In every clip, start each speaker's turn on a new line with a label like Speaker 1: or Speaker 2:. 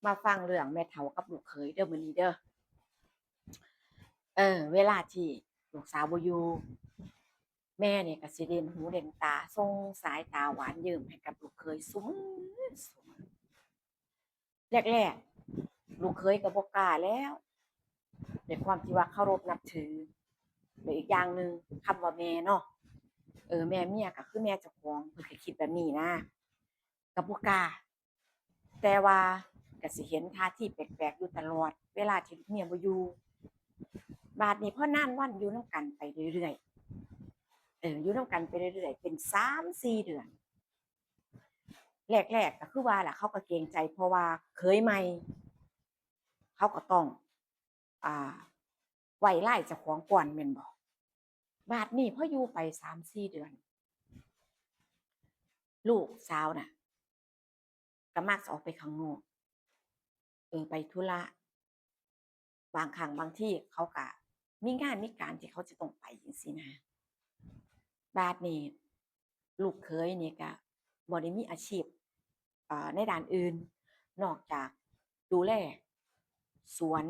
Speaker 1: มาฟังเรื่องแม่เฒ่ากับลูกเขยเด้อมื้อนี้เด้อเวลาที่ลูกสาวบ่อยู่แม่เนี่ยก็สิเล่นหูเล่นตาส่งสายตาหวานเยิ้มให้กับลูกเขยซุมื้อซุมื้อแรกๆลูกเขยก็บ่กล้าแล้วด้วยความที่ว่าเคารพนับถือแล้วอีกอย่างหนึ่งคำว่าแม่เนาะแม่เมียก็คือแม่เจ้าของเพิ่นก็คิดแบบนี้นะก็บ่กล้าแต่ว่าก็สิเห็นท่าทีแปลกๆอยู่ตลอดเวลาที่เมียบ่อยู่ บาดนี้พอนานวันอยู่น้ำกันไปเรื่อยๆอยู่น้ำกันไปเรื่อยๆเป็น3-4 เดือนแรกๆก็คือว่าล่ะเขาก็เกรงใจเพราะว่าเคยใหม่เขาก็ต้องอ่าไว้ไล่เจ้าของก่อนแม่นบ่บาดนี้พออยู่ไป3-4 เดือนลูกสาวน่ะก็มักจะออกไปข้างนอกไปธุระบางครั้งบางที่เขาก็มีงานมีการที่เขาจะต้องไปจังซี้นะบาดนี้ลูกเขยนี่ก็บ่ได้มีอาชีพ ในด้านอื่นนอกจากดูแลสวน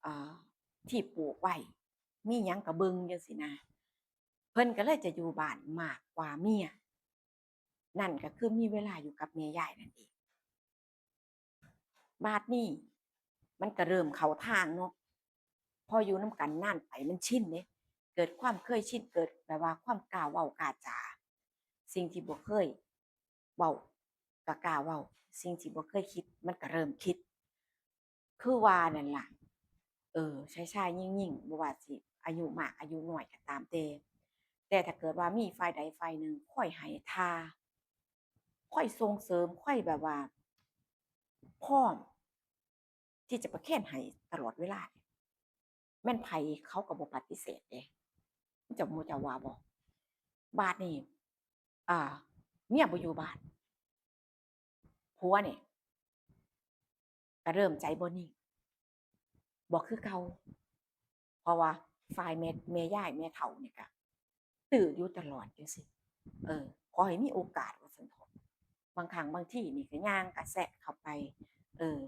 Speaker 1: อ่าที่ปลูกไว้มีหยังก็เบิ่งจังซี้นะเพิ่นก็เลยจะอยู่บ้านมากกว่าเมียนั่นก็คือมีเวลาอยู่กับแม่ยายนั่นเองบาดนี้มันก็เริ่มเข้าทางเนาะพออยู่นำกันนานไปมันชินเดะเกิดความเคยชินเกิดแบบว่าความกล้าเว้ากล้าจาสิ่งที่บ่เคยเว้าก็กล้าเว้าสิ่งที่บ่เคยคิดมันก็เริ่มคิด คือว่านั่นล่ะชายๆยิ่งๆบ่ว่าสิอายุมากอายุน้อยก็ตามแต่ถ้าเกิดว่ามีฝ่ายใดฝ่ายหนึ่งคอยให้ท่าคอยส่งเสริมคอยแบบว่าพร้อมที่จะประเคนให้ตลอดเวลาเนี่ยแม่นไผเขาก็บ่ปฏิเสธเดะเจ้าว่าบ่บาดนี้อ่าเมียบ่อยู่บ้านผัวนี่ก็เริ่มใจบ่นิ่งบ่คือเก่าเพราะว่าฝ่ายแม่ยายแม่เฒ่านี่ก็ตื้ออยู่ตลอดจังซี้ เออขอให้มีโอกาสว่าซั่นเถาะบางครั้งบางทีนี่ก็ย่างกะแซะเข้าไปเออ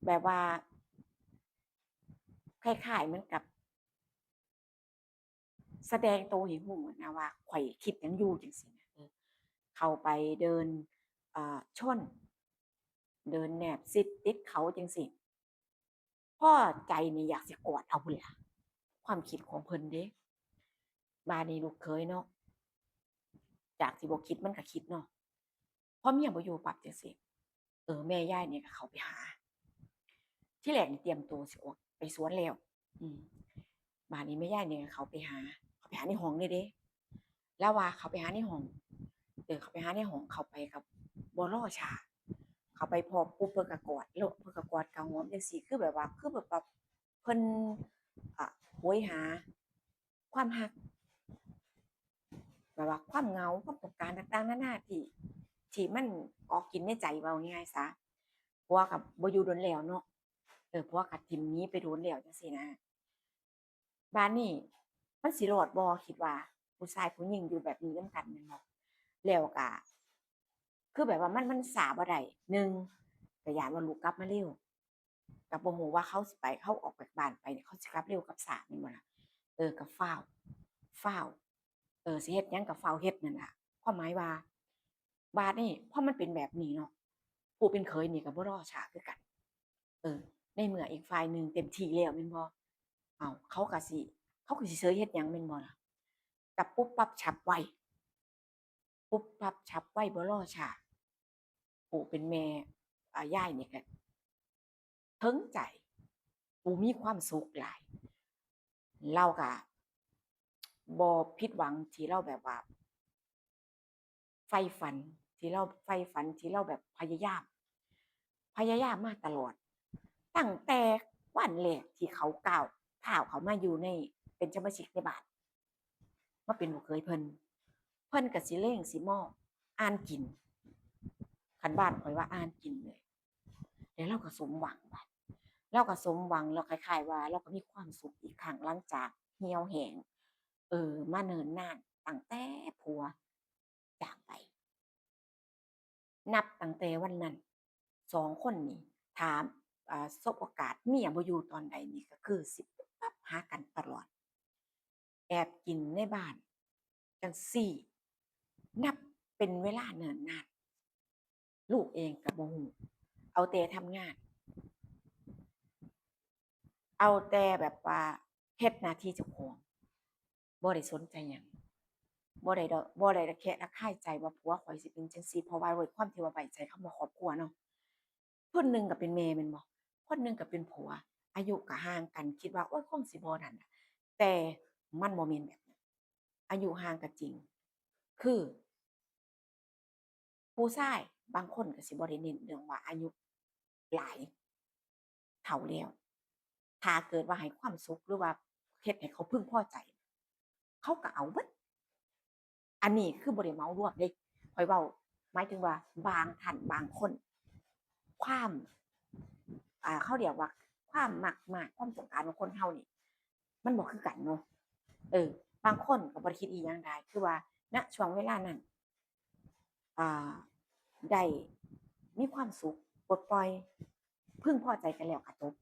Speaker 1: แบบว่าคล้ายๆเหมือนกับแสดงตัวให้รู้นะว่าข้อยคิดหยังอยู่จังซี้นะเข้าไปเดินชนเดินแนบชิดติดเขาจังซี้พ้อใจนี่อยากสิกอดเอาพู้นล่ะความคิดของเพิ่นเดะบัดนี้ลูกเขยเนาะจากที่บ่คิดมันก็คิดเนาะพอเมียบ่อยู่ปั๊บจังซี้แม่ยายนี่ก็เข้าไปหา ที่แรกนี่เตรียมตัวสิออกไปสวนแล้วอืมบาดนี้แม่ยายเนี่ยเขาไปหาในห้องเลยเด้แล้วว่าเขาไปหาในห้องเขาไปหาในห้องเขาไปกับบ่รอช้าเขาไปพร้อมปุ๊บเพิ่นก็กอดแล้วเพิ่นก็กอดก็หอมจังซี้คือแบบว่าคือแบบเพิ่นอ่าโหยหาความรักแบบว่าความเหงาความต้องการต่างๆนานาที่มันเกาะกินในใจเว้าง่ายๆซะผัวก็บ่อยู่โดนแล้วเนาะผัวก็ถิ้มหนีไปโดนแล้วจังซี้นะ บ้านนี้มันสิรอดบ่คิดว่าผู้ชายผู้หญิงอยู่แบบนี้นำกันแม่นบ่แล้วก็คือแบบว่ามันสาบ่ได้1ก็ย้านว่าลูกกลับมาเร็วก็บ่ฮู้ว่าเขาออกจากบ้านไปเนี่ยเขาสิกลับเร็วกลับช้าแม่นบ่ล่ะก็ฟ้าวสิเฮ็ดหยังก็ฟ้าวเฮ็ดนั่นล่ะความหมายว่าบาดนี้พอมันเป็นแบบนี้เนาะผู้เป็นเขยนี่ก็บ่รอช้าคือกันเออในเมื่ออีกฝ่ายหนึ่งเต็มที่แล้วแม่นบ่อ้าวเขาก็สิเฉยเฮ็ดหยังแม่นบ่ล่ะก็ปุ๊บปั๊บฉับไวปุ๊บปั๊บฉับไวบ่รอช้าผู้เป็นแม่ยายนี่ก็ถึงใจผู้มีความสุขหลายเราก็บ่ผิดหวังที่เราแบบว่าใฝ่ฝันที่เราแบบพยายามมาตลอดตั้งแต่วันแรกที่เขาก้าวเข้ามาอยู่ในเป็นสมาชิกในบ้านมาเป็นลูกเขยเพิ่นก็สิเล็งสิมองอ่านกินคันบ้านข้อยว่าอ่านกินเลยแล้วเราก็สมหวังบัดเราก็สมหวังเราคล้ายๆว่าเราก็มีความสุขอีกครั้งหลังจากเหี่ยวแห้งมาเนิ่นนานตั้งแต่ผัวจากไปนับตั้งแต่วันนั้น 2คนนี่ถ้าสบโอกาสเมียบ่อยู่ตอนใดนี่ก็คือสิปั๊บหากันตลอดแอบกินในบ้านจังซี้นับเป็นเวลาเนิ่นนานลูกเองก็บ่ฮู้เอาแต่ทำงานเอาแต่แบบว่าเฮ็ดหน้าที่เจ้าของบ่ได้สนใจหยัง บ่ได้ระแคะระคายใจว่าผัวข้อยสิเป็นจังซี่เพราะว่าด้วยความที่ว่าไว้ใจคำว่าครอบครัวเนาะคนหนึ่งก็เป็นแม่แม่นบ่คนหนึ่งก็เป็นผัวอายุก็ห่างกันคิดว่าโอ๊ยคงสิบ่นั่นน่ะแต่มันบ่แม่นแบบนั้นอายุห่างก็จริงคือผู้ชายบางคนก็สิบ่ได้เน้นเรื่องว่าอายุหลายเฒ่าแล้วถ้าเกิดว่าให้ความสุขหรือว่าเฮ็ดให้เขาพึงพอใจเขาก็เอาเบิด อันนี้คือบ่ได้เหมารวมเดะข้อยเว้าหมายถึงว่าบางท่านบางคนความเขาเรียกว่าความมักมากความต้องการของคนเรานี่มันบ่คือกันเนาะเออบางคนก็บ่ได้คิดอิหยังได้คือว่าณช่วงเวลานั้นอ่าได้มีความสุขปลดปล่อยพึงพอใจกันแล้วก็จบ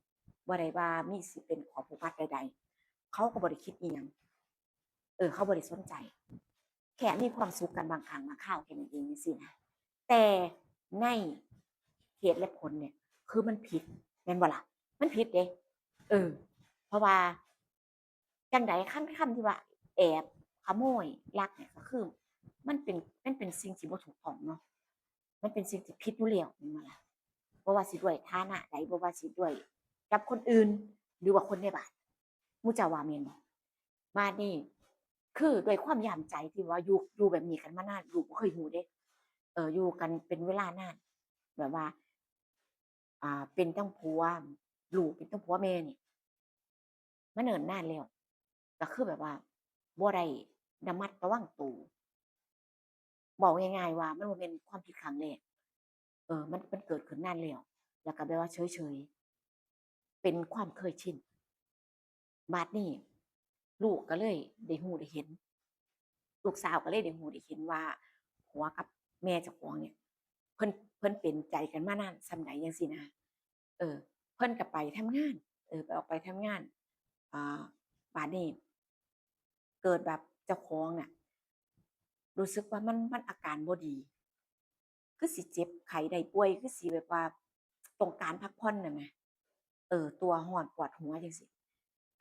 Speaker 1: บ่ได้ว่ามีสิเป็นข้อผูกมัดใดๆเขาก็บ่ได้คิดอิหยังเขาบ่ได้สนใจ แค่มีความสุขกันบางครั้งบางคราวแค่นั้นเองจังซี้นะแต่ในเหตุและผลเนี่ยคือมันผิดแม่นบ่ล่ะมันผิดเดะเออเพราะว่าจั่งใดคันที่ว่าแอบขโมยลักเนี่ยก็คือมันเป็นสิ่งที่บ่ถูกต้องเนาะมันเป็นสิ่งที่ผิดอยู่แล้วแม่นบ่ล่ะบ่ว่าสิด้วยฐานะใดบ่ว่าสิด้วยกับคนอื่นหรือว่าคนในบ้านหมู่เจ้าว่าแม่นบ่ บ้านนี่คือด้วยความยามใจที่ว่าอยู่แบบนี้กันมานานลูกบ่เคยรู้เดะอยู่กันเป็นเวลานานแบบว่าเป็นทั้งผัวลูกเป็นทั้งผัวแม่นี่มาเนิ่นนานแล้วก็คือแบบว่าบ่ได้ระมัดระวังตัวเว้าง่ายๆว่ามันบ่แม่นความผิดครั้งแรกมันเกิดขึ้นนานแล้วแล้วก็แบบว่าเฉยๆเป็นความเคยชินบัดนี้ลูกก็เลยได้รู้ได้เห็น ลูกสาวก็เลยได้รู้ได้เห็นว่าผัวกับแม่เจ้าของเนี่ยเพิ่นเพิ่นเป็นใจกันมานานส่ำใดจังซี้นะเออเพิ่นก็ไปทำงานออกไปทำงานอ่าบัดนี้เกิดแบบเจ้าของน่ะรู้สึกว่ามันอาการบ่ดีคือสิเจ็บไข้ได้ป่วยคือสิแบบว่าต้องการพักผ่อนน่ะแหมตัวร้อนปวดหัวจังซี้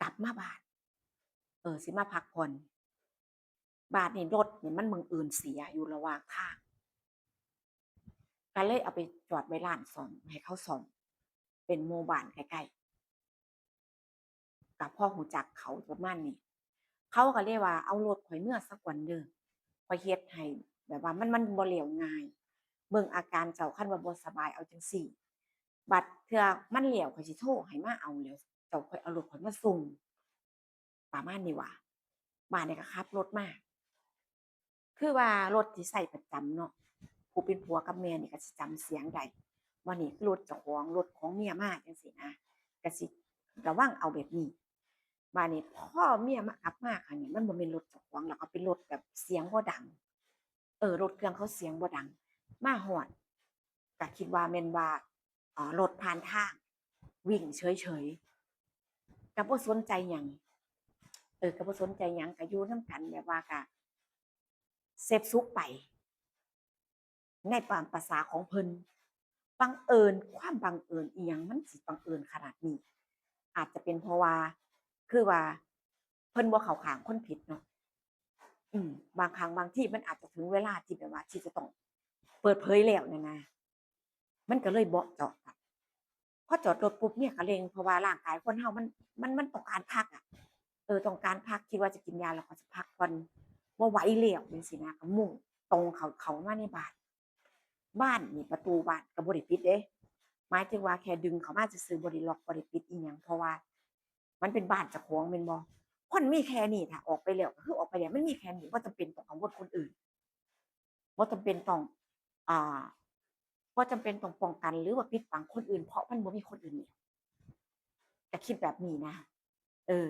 Speaker 1: กลับมาบ้านสิมาพักผ่อนบัดนี้รถนี่มันบังเอิญเสียอยู่ระหว่างทาง ก็เลยเอาไปจอดไว้ร้านซ่อมให้เขาซ่อมเป็นหมู่บ้านใกล้ๆก็พอรู้จักเขาประมาณนี้เขาก็เลยว่าเอารถข้อยเมื่อสักวันเด้อข้อยเฮ็ดให้แบบว่ามันบ่แล้วง่ายเบิ่งอาการเจ้าคันว่าบ่สบายเอาจังซี้บัดเทื่อมันแล้วข้อยสิโทรให้มาเอาแล้วเจ้าค่อยเอารถข้อยมาส่งประมาณนี้ว่าบ้านนี้ก็ขับรถมาคือว่ารถที่ใช้ประจำเนาะผู้เป็นผัวกับแม่นี่ก็สิจำเสียงได้ ว่านี่คือรถเจ้าของรถของเมียมาจังซี้นะก็สิระวังเอาแบบนี้บัดนี้พอเมียมากลับมาครั้งนี้มันบ่แม่นรถเจ้าของแล้วก็เป็นรถแบบเสียงบ่ดังรถเครื่องเขาเสียงบ่ดังมาฮอดก็คิดว่าแม่นว่ารถผ่านทางวิ่งเฉยๆก็บ่สนใจหยังก็บ่สนใจหยังก็อยู่นำกันแบบว่าก็เสพสุขไป ในตามประสาของเพิ่นบังเอิญความบังเอิญอีหยังมันสิบังเอิญขนาดนี้อาจจะเป็นเพราะว่าคือว่าเพิ่นบ่เข้าข้างคนผิดเนาะอืมบางครั้งบางทีมันอาจจะถึงเวลาที่แบบว่าที่จะต้องเปิดเผยแล้วนั่นนะมันก็เลยเบาะเจาะกันพอจอดรถปุ๊บเนี่ยก็เล็งเพราะว่าร่างกายคนเฮามันต้องการพักอะต้องการพักคิดว่าจะกินยาแล้วก็จะพักผ่อนบ่ไหวแล้วจังซี้นะก็มุ่งตรงเข้ามาในบ้าน บ้านนี่ประตูบ้านก็บ่ได้ปิดเดะหมายถึงว่าแค่ดึงเข้ามาซื่อๆบ่ได้ล็อกบ่ได้ปิดอิหยังเพราะว่ามันเป็นบ้านเจ้าของแม่นบ่คนมีแค่นี้ถ้าออกไปแล้วก็คือออกไปแล้วมันมีแค่นี้บ่จำเป็นต้องกังวลคนอื่นบ่จำเป็นต้องอ่าบ่จำเป็นต้องป้องกันหรือว่าปิดบังคนอื่นเพราะมันบ่มีคนอื่นแล้วก็คิดแบบนี้นะเออ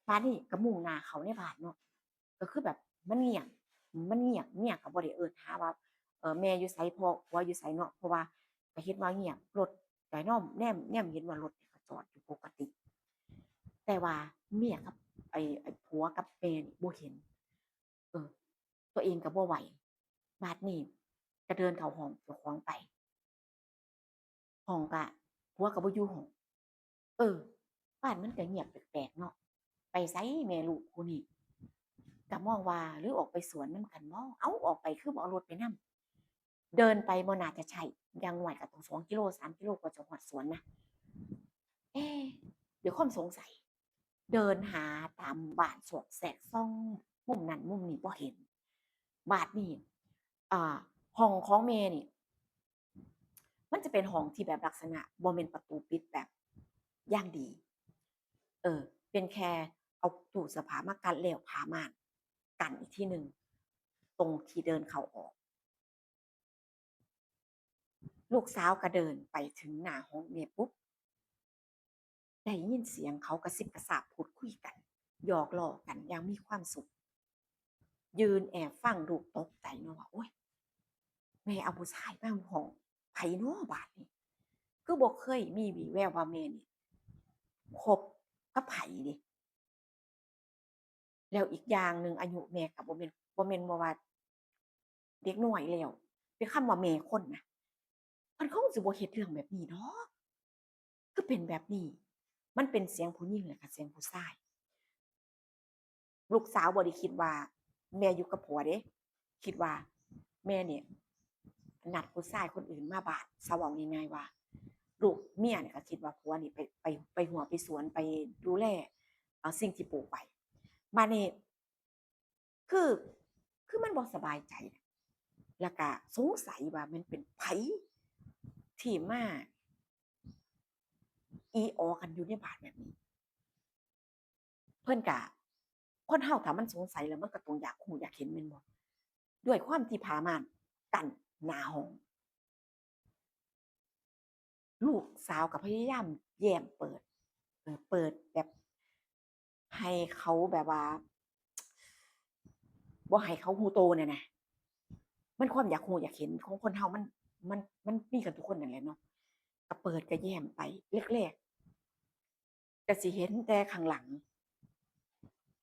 Speaker 1: บัดนี้ก็มุ่งหน้าเข้าในบ้านเนาะก็คือแบบมันเงียบเมียก็บ่ได้เอิ้นหาว่าแม่อยู่ไสพ่อผัวอยู่ไสเนาะเพราะว่า ก็เห็นว่าเงียบรถก็น้อมแนมเห็นว่ารถก็จอดอยู่ปกติแต่ว่าเมียกับไอ้ผัวกับแม่นี่บ่เห็นเออตัวเองก็บ่ไหวบาดนี้ก็เดินเข้าห้องเจ้าของไปห้องก็ผัวก็บ่อยู่ห้องเออบ้านมันก็เงียบแปลกๆเนาะไปไสแม่ลูกคู่นี้ก็มองว่าหรือออกไปสวนนำกันบ่เอ้าออกไปคือบ่เอารถไปนำ เดินไปบ่น่าจะใช่อย่างน้อยก็ต้อง2กิโล3กิโลกว่าจะฮอดสวนนะเอ๊ด้วยความสงสัยเดินหาตามบ้านซอกแซกซอกมุมนั้นมุมนี้บ่เห็นบาดนี้อ่าห้องของแม่นี่มันจะเป็นห้องที่แบบลักษณะบ่แม่นประตูปิดแบบอย่างดีเออเป็นแค่เอาตู้เสื้อผ้ามากั้นแล้วผ้าม่านกั้นอีกทีหนึ่งตรงที่เดินเข้าออก ลูกสาวก็เดินไปถึงหน้าห้องแม่ปุ๊บได้ยินเสียงเขากระซิบกระซาบพูดคุยกันหยอกล้อกันอย่างมีความสุขยืนแอบฟังลูกตกใจเนาะว่าโอ๊ยแม่เอาผู้ชายมาห้องไผเนาะบาดนี้คือบ่เคยมีวี่แววว่าแม่นี่คบกับไผเดะแล้วอีกอย่างหนึ่งอายุแม่ก็บ่แม่นว่าเด็กน้อยแล้วเป็นคำว่าแม่คนนะมันคงสิบ่เฮ็ดเรื่องแบบนี้เนาะคือเป็นแบบนี้มันเป็นเสียงผู้หญิงแล้วก็เสียงผู้ชาย ลูกสาวบ่ได้คิดว่าแม่อยู่กับผัวเด้คิดว่าแม่เนี่ยนัดผู้ชายคนอื่นมาบ้านซะเว้าง่ายๆว่าลูกเมียเนี่ยก็คิดว่าผัวนี่ไปหัวไปสวนไปดูแลสิ่งที่ปลูกไว้บัดนี้คือคือมันบ่สบายใจแล้วก็สงสัยว่ามันเป็นไผที่มาอีอ๋อกันอยู่ในบ้านแบบนี้เพิ่นก็คนเฮาถ้ามันสงสัยแล้วมันก็ต้องอยากรู้อยากเห็นแม่นบ่ด้วยความที่ผ้าม่านกั้นหน้าห้อง ลูกสาวก็พยายามแย้มเปิดแบบให้เขาแบบว่าบ่ให้เขาฮู้โตเนี่ยนะมันความอยากฮู้อยากเห็นของคนเฮามันมีกันทุกคนนั่นแหละเนาะก็เปิดก็แย้มไปแรกๆก็สิเห็นแต่ข้างหลัง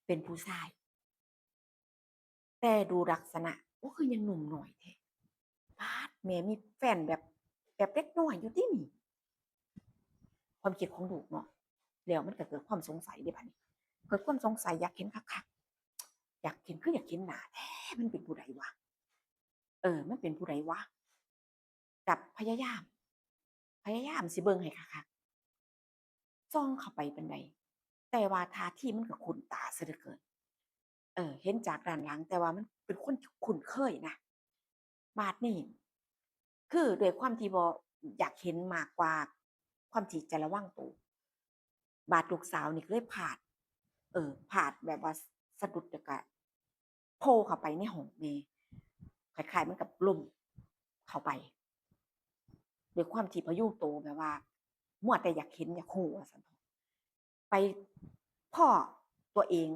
Speaker 1: เป็นผู้ชายแต่ดูลักษณะโอ้คือยังหนุ่มน้อยแท้ป๊าดแม่มีแฟนแบบเด็กน้อยอยู่ตินี่ความคิดของลูกเนาะแล้วมันก็เกิดความสงสัยเดะบัดนี้เกิดความสงสัยอยากเห็นคักๆอยากเห็นคืออยากเห็นหน้าแท้มันเป็นผู้ใดวะ มันเป็นผู้ใดวะกับพยายามสิเบิ่งให้คักๆส่องเข้าไปปานใดแต่ว่าท่าทีมันก็คุ้นตาเสียเหลือเกินเห็นจากด้านหลังแต่ว่ามันเป็นคนที่คุ้นเคยนะบาดนี้คือด้วยความที่บ่อยากเห็นมากกว่าความที่จะระวังตัวบาดลูกสาวนี่ก็เลยพลาดแบบว่าสะดุดแล้วก็โผล่เข้าไปในห้องแม่คล้ายๆเหมือนกับล้มเข้าไป ด้วยความที่พายุโตแบบว่ามัวแต่อยากเห็นอยากรู้ว่าซั่นเถาะไปพ้อตัวเอง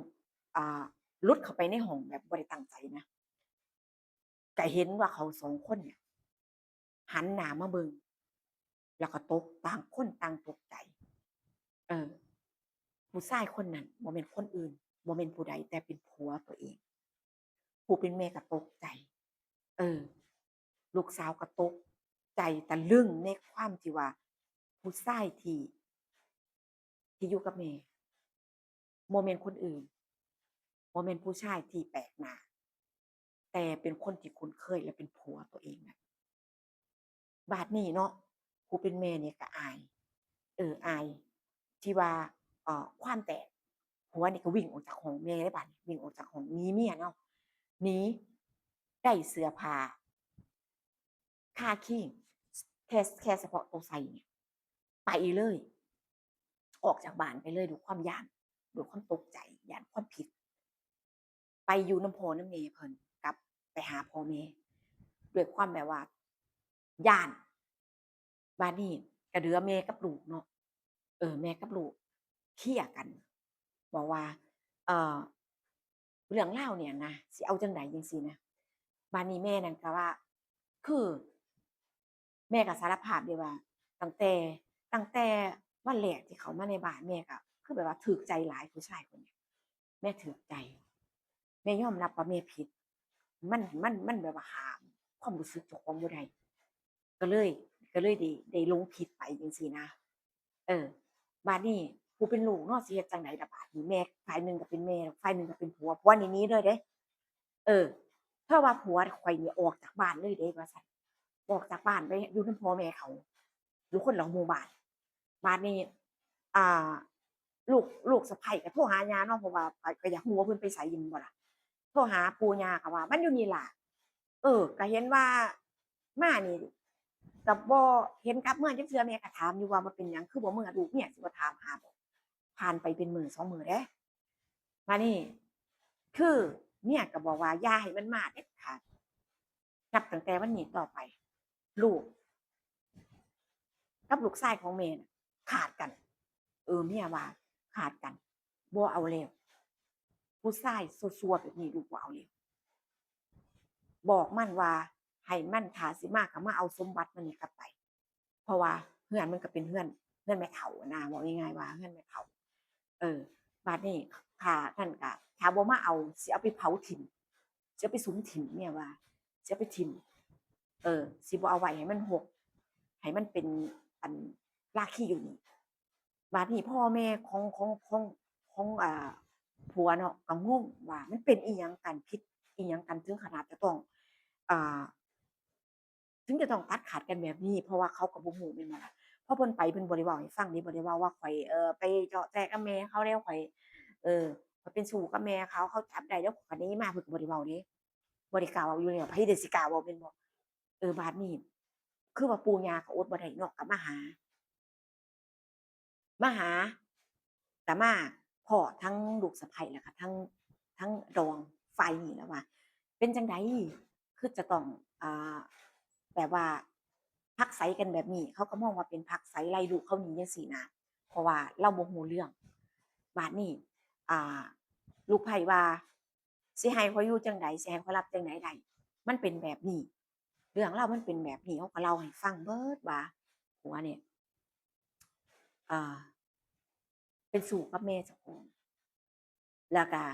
Speaker 1: อ่าหลุดเข้าไปในห้องแบบบ่ได้ตั้งใจนะก็เห็นว่าเขาสองคนเนี่ยหันหน้ามาเบิ่งแล้วก็ตกต่างคนต่างตกใจเออผู้ชายคนนั้นบ่แม่นคนอื่นบ่แม่นผู้ใดแต่เป็นผัวตัวเองผู้เป็นแม่ก็ตกใจเออลูกสาวก็ตกใจตะลึงในความที่ว่าผู้ชายที่อยู่กับแม่บ่แม่นคนอื่นบ่แม่นผู้ชายที่แปลกหน้าแต่เป็นคนที่คุ้นเคยและเป็นผัวตัวเองน่ะบาดนี้เนาะผู้เป็นแม่เนี่ยก็อายอายที่ว่าความแตกผัวนี่ก็วิ่งออกจากห้องแม่เลยบาดนี้วิ่งออกจากห้องหนีเมียเนาะหนีได้เสื้อผ้าคาคิแค่เฉพาะตัวใส่เนี่ยไปเลยออกจากบ้านไปเลยด้วยความย้านด้วยความตกใจย้านความผิด ไปอยู่น้ำพ่อน้ำแม่เพิ่นกลับไปหาพ่อแม่ด้วยความแบบว่าย้านบัดนี้ก็เหลือแม่กับลูกเนาะแม่กับลูกเคลียร์กันบอกว่าเอ่อเรื่องราวเนี่ยนะสิเอาจั่งใดจังซี้นะบัดนี้แม่นั่นก็ว่าคือ แม่ก็สารภาพเด้ว่าตั้งแต่ตั้งแต่วันแรกที่เขามาในบ้านแม่ก็คือแบบว่าถูกใจหลายผู้ชายคนเนี้ยแม่ถูกใจแม่ยอมรับว่าแม่ผิดมันแบบว่าห้ามความรู้สึกเจ้าของบ่ได้ก็เลยก็เลยได้ลงผิดไปจังซี้นะเออบัดนี้ผู้เป็นลูกเนาะสิเฮ็ดจั่งใดล่ะบัดนี้แม่ฝ่ายหนึ่งก็เป็นแม่ฝ่ายหนึ่งก็เป็นผัวผัวนี่หนีเลยเด้เออเธอว่าผัวข้อยนี่ออกจากบ้านเลยเด้ว่าซั่น ออกจากบ้านไปอยู่นำพ่อแม่เขาอยู่คนละหมู่บ้านบัดนี้อ่าลูกสะใภ้ก็โทรหาย่าเนาะเพราะว่าก็อยากรู้ว่าเพิ่นไปไสอยู่แม่นบ่ล่ะโทรหาปู่ย่าก็ว่ามันอยู่นี่ล่ะก็เห็นว่ามานี่ก็บ่เห็นกลับเมืองจักเทื่อแม่ก็ถามอยู่ว่ามันเป็นหยังคือบ่เมือลูกเมียสิบ่ถามหาบ่ผ่านไปเป็นมื้อ2มื้อเดะบัดนี้คือเมียก็บอกว่าอย่าให้มันมาเด็ดขาดนับตั้งแต่วันนี้ต่อไปลูก กับลูกชายของแม่น่ะขาดกันเมียว่าขาดกันบ่เอาแล้วผู้ชายซั่วๆแบบนี้ลูกบ่เอาแล้วบอกมันว่าให้มันถ้าสิมาก็มาเอาสมบัติมันนี่กลับไปเพราะว่าเรือนมันก็เป็นเรือนแม่เฒ่าอะนะเว้าง่ายๆว่าเรือนแม่เฒ่าเออบัดนี้ถ้านั่นก็ถ้าบ่มาเอาสิเอาไปเผาถิ้มสิเอาไปสุมถิ้มเมียว่าสิเอาไปถิ้มสิบ่เอาไว้ให้มันหกให้มันเป็นอันราคีอยู่นี่ บัดนี้พ่อแม่ของผัวเนาะก็งงว่ามันเป็นอิหยังกันผิดอิหยังกันถึงขนาดจะต้องอ่าถึงจะต้องตัดขาดกันแบบนี้เพราะว่าเขาก็บ่ฮู้แม่นบ่ล่ะพอเพิ่นไปเพิ่นบ่ได้เว้าให้ฟังเดะบ่ได้เว้าว่าข้อยไปเจาะแจ๊กับแม่เขาแล้วข้อยเป็นชู้กับแม่เขาเขาจับได้แล้วข้อยก็หนีมาเพิ่นก็บ่ได้เว้าเดะบ่ได้กล้าเว้าอยู่แล้วไผได้สิกล้าเว้าแม่นบ่บัดนี้คือว่าปู่ย่าก็อดบ่ได้เนาะก็มาหาก็มาพ้อทั้งลูกสะใภ้แล้วก็ทั้งดองฝ่ายนี้แล้วว่าเป็นจั่งใดคือจะต้องอ่าแบบว่าผลักไสกันแบบนี้เขาก็มองว่าเป็นผลักไสไล่ลูกเขาหนีจังซี้นะเพราะว่าเราบ่รู้เรื่องบัดนี้อ่าลูกไผว่าสิให้ข้อยอยู่จั่งใดสิให้ข้อยรับจั่งใดได้มันเป็นแบบนี้เรื่องราวมันเป็นแบบนี้เขาก็เล่าให้ฟังเบิดว่าผัวเนี่ยอ่า เป็นสู่กับแม่เจ้าของแล้วก็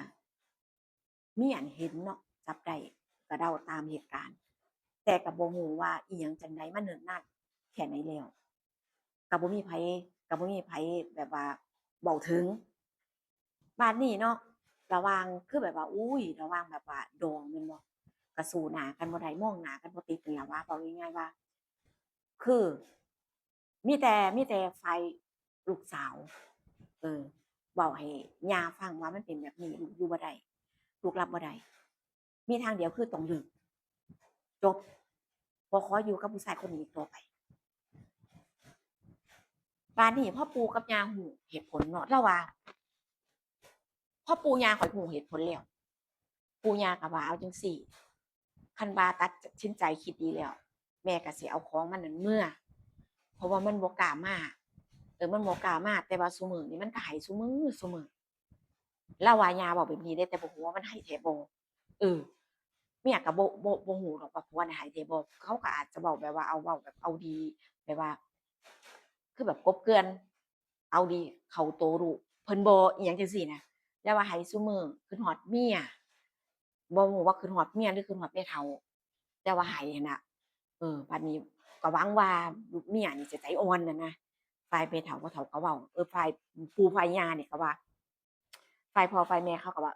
Speaker 1: มีอันเห็นเนาะจับได้ก็เดาตามเหตุการณ์แต่ก็บ่ฮู้ว่าอิหยังจั่งใดมาเนิ่นนานแค่ไหนแล้วก็บ่มีไผก็บ่มีไผแบบว่าเว้าถึงบัดนี้เนาะระหว่างคือแบบว่าอุ๊ยระหว่างแบบว่าดองแม่นบ่ก็สู้หน้ากันบ่ได้มองหน้ากันบ่ติดนั่นล่ะว่าเว้าง่ายๆว่าคือมีแต่ฝ่ายลูกสาวเออ เว้าให้ย่าฟังว่ามันเป็นแบบนี้ลูกอยู่บ่ได้ลูกรับบ่ได้มีทางเดียวคือต้องเลิกจบบ่ขออยู่กับผู้ชายคนนี้อีกต่อไปบัดนี้พอปู่กับย่าฮู้เหตุผลเนาะเลาว่าพอปู่ย่าข้อยฮู้เหตุผลแล้วปู่ย่าก็ว่าเอาจังซี้คันว่าตัดสินใจคิดดีแล้วแม่ก็สิเอาของมันนั้นเมื่อเพราะว่ามันบ่กล้ามามันบ่กล้ามาแต่ว่าซุมื้อนี้มันก็ให้ซุมื้อ เลาว่าย่าเว้าแบบนี้เดะแต่บ่ฮู้ว่ามันให้แท้บ่เออเมียก็บ่ฮู้ดอกว่าผัวน่ะให้แท้บ่เขาก็อาจจะเว้าแบบว่าเอาเว้าแบบเอาดีแบบว่าคือแบบกลบเกลื่อนเอาดีเข้าโตวลูกเพิ่นบ่อิหยังจังซี้นะแต่ว่าให้ซุมื้อคิดฮอดเมียบ่ฮู้ว่าคิดฮอดเมียหรือคิดฮอดแม่เฒ่าแต่ว่าให้หั้นน่ะบัดนี้ก็หวังว่าลูกเมียนี่จะใจอ่อนน่ะนะฝ่ายแม่เฒ่าพ่อเฒ่าก็เว้าฝ่ายปู่ฝ่ายย่านี่ก็ว่า ฝ่ายพ่อฝ่ายแม่เขาก็ว่า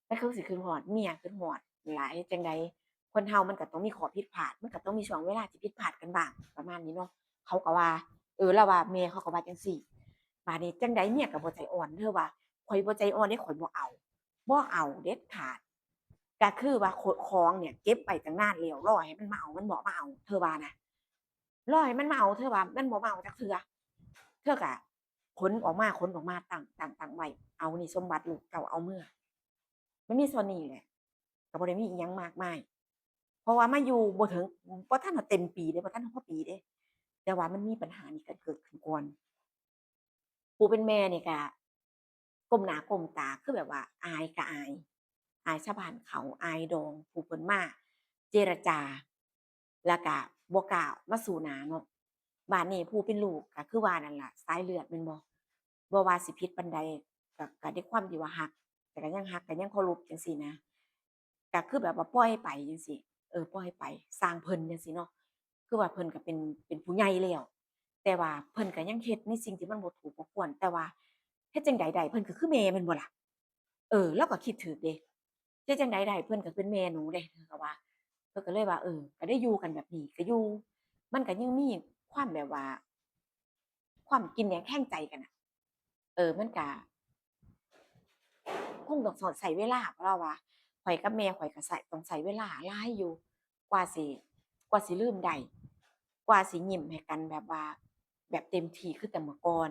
Speaker 1: มันคือสิคิดฮอดเมียคิดฮอดนั่นล่ะเฮ็ดจั่งใดคนเรามันก็ต้องมีข้อผิดพลาดมันก็ต้องมีช่วงเวลาที่ผิดพลาดกันบ้างประมาณนี้เนาะเขาก็ว่าเราว่าแม่เขาก็ว่าจังซี้บัดนี้จั่งใดเมียก็บ่ใจอ่อนเด้อว่าข้อยบ่ใจอ่อนเดะข้อยบ่เอาเด็ดขาดก็คือว่าของเนี่ยเก็บไว้ตั้งนานแล้วรอให้มันมาเอามันบ่มาเอาเธอว่านะรอให้มันมาเอาเธอว่ามันบ่มาเอาจักเทื่อเธอก็ขนออกมาตั้งไว้เอานี่สมบัติลูกเจ้าเอาเมื่อ มันมีส่วนนี้แหละก็บ่ได้มีอิหยังมากมายเพราะว่ามาอยู่บ่ทันฮอดเต็มปีเดะบ่ทันฮอดพอปีเดะแต่ว่ามันมีปัญหานี้กันเกิดขึ้นก่อนผู้เป็นแม่นี่ก็ก้มหน้าก้มตาคือแบบว่าอายก็อายชาวบ้านเขาอายดองผู้เพิ่นมาเจรจาแล้วก็ บ่กล้ามาสู้หน้าเนาะบัดนี้ผู้เป็นลูกก็คือว่านั่นล่ะสายเลือดแม่นบ่ว่าสิผิดปานใดก็ด้วยความที่ว่ารักแต่ก็ยังรักก็ยังเคารพจังซี้นะก็คือแบบว่าปล่อยไปจังซี้ปล่อยไปสร้างเพิ่นจังซี้เนาะคือว่าเพิ่นก็เป็นผู้ใหญ่แล้วแต่ว่าเพิ่นก็ยังเฮ็ดในสิ่งที่มันบ่ถูกบ่ควรแต่ว่าเฮ็ดจั่งใดได้เพิ่นก็คือแม่แม่นบ่ล่ะเราก็คิดถูกเดะเฮ็ดจั่งใดได้เพิ่นก็เป็นแม่หนูเดะเพิ่นก็ว่าเพิ่นก็เลยว่าก็ได้อยู่กันแบบนี้ก็อยู่มันก็ยังมีความแบบว่าความกินแหนงแคลงใจกันน่ะมันก็ คงต้องใช้เวลาเพราะเราว่าข้อยกับแม่ข้อยก็ต้องใช้เวลาหลายอยู่กว่าสิกว่าสิลืมได้กว่าสิยิ้มให้กันแบบว่าแบบเต็มที่คือแต่เมื่อก่อน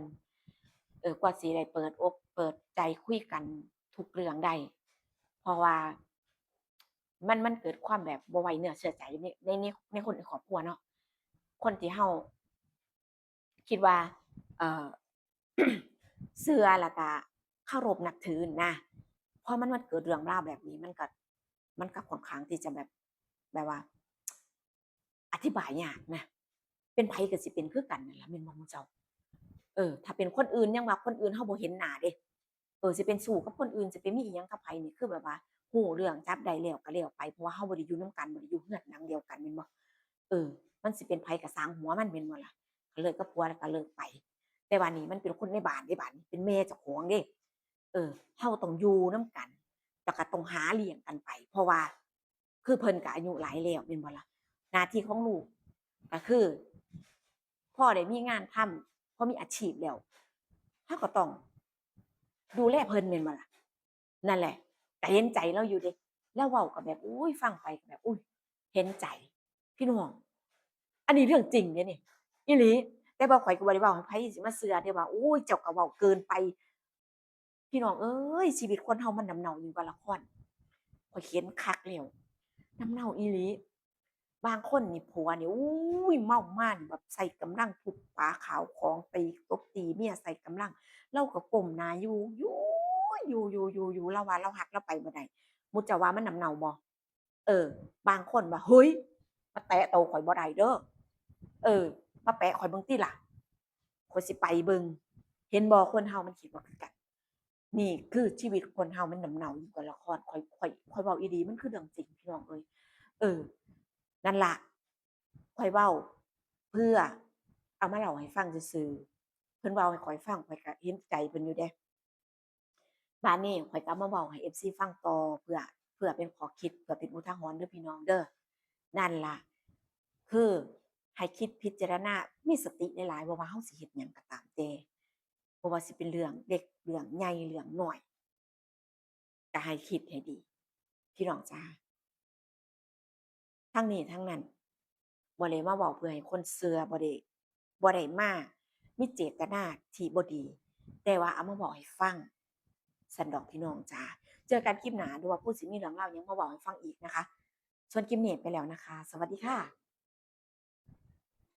Speaker 1: กว่าสิได้เปิดอกเปิดใจคุยกันทุกเรื่องได้เพราะว่ามันเกิดความแบบบ่ไว้เนื้อเชื่อใจในคนในครอบครัวเนาะคนที่เราคิดว่าเอ่อ เชื่อแล้วก็เคารพนับถือนะพอมันเกิดเรื่องราวแบบนี้มันก็ค่อนข้างที่จะแบบว่าอธิบายยากนะเป็นไผก็สิเป็นคือกันนั่นล่ะแม่นบ่หมู่เจ้าถ้าเป็นคนอื่นยังว่าคนอื่นเราบ่เห็นหน้าเดะสิเป็นสู้กับคนอื่นสิไปมีอิหยังกับไผนี่คือแบบว่ารู้เรื่องจับได้แล้วก็แล้วไปเพราะว่าเราบ่ได้อยู่นำกันบ่ได้อยู่เรือนหลังเดียวกันแม่นบ่เออมันสิเป็นไผก็สร้างหัวมันแม่นบ่ล่ะก็เลิกกับผัวแล้วก็เลิกไป แต่ว่านี่มันเป็นคนในบ้านเดะบัดนี้เป็นแม่เจ้าของเดะเราต้องอยู่นำกันแล้วก็ต้องหาเลี้ยงกันไปเพราะว่าคือเพิ่นก็อายุหลายแล้วแม่นบ่ล่ะหน้าที่ของลูกก็คือพอได้มีงานทำพอมีอาชีพแล้วเราก็ต้องดูแลเพิ่นแม่นบ่ล่ะนั่นแหละก็เห็นใจเลาอยู่เดะเลาเว้าก็แบบอุ๊ยฟังไปก็แบบอุ๊ยเห็นใจพี่น้องอันนี้เรื่องจริงเดะนี่อีหลี แต่ว่าข้อยก็บ่ได้เว้าให้ไผสิมาเชื่อเดะว่าโอ๊ยเจ้าก็เว้าเกินไปพี่น้องเอ้ยชีวิตคนเรามันน้ำเน่ายิ่งกว่าละครข้อยเห็นคักแล้วน้ำเน่าอีหลีบางคนนี่ผัวนี่อุ๊ยเมามานี่แบบใส่กำลังทุบฝาขาวของตีตบตีเมียใส่กำลังเราก็ก้มหน้าอยู่เราว่าเรารักเลาไปบ่ได้มุเจ้าว่ามันน้ำเน่าบ่บางคนว่าเฮ้ยมาแตะโตข้อยบ่ได้เด้อเออมาแปะข้อยเบิ่งติล่ะ ข้อยสิไปเบิ่งเห็นบ่คนเฮามันคิดบ่คือกันนี่คือชีวิตคนเฮามันหนำเหนายิ่งกว่าละครข้อยเว้าอีหลีมันคือเรื่องจริงพี่น้องเอ้ยเออนั่นล่ะข้อยเว้าเพื่อเอามาเล่าให้ฟังซื่อๆเพิ่นเว้าให้ข้อยฟังข้อยก็เห็นใจเพิ่นอยู่เดะบัดนี้ข้อยก็เอามาเว้าให้ FC ฟังต่อเพื่อเป็นข้อคิดเพื่อเป็นอุทาหรณ์เด้อพี่น้องเด้อนั่นล่ะคือให้คิดพิจารณามีสติหลายๆบ่ว่าเราสิเฮ็ดหยังก็ตามแต่ บ่ว่าสิเป็นเรื่องเล็กเรื่องใหญ่เรื่องน้อยก็ให้คิดให้ดีพี่น้องจ๋าทั้งนี้ทั้งนั้นบ่ได้มาเว้าเพื่อให้คนเชื่อบ่ได้มามีเจตนาที่บ่ดีแต่ว่าเอามาเว้าให้ฟังซั้นดอกพี่น้องจ๋าเจอกันคลิปหน้าหรือว่าผู้สิมีเรื่องราวหยังมาเว้าให้ฟังอีกนะคะส่วนคลิปนี้ไปแล้วนะคะสวัสดีค่ะ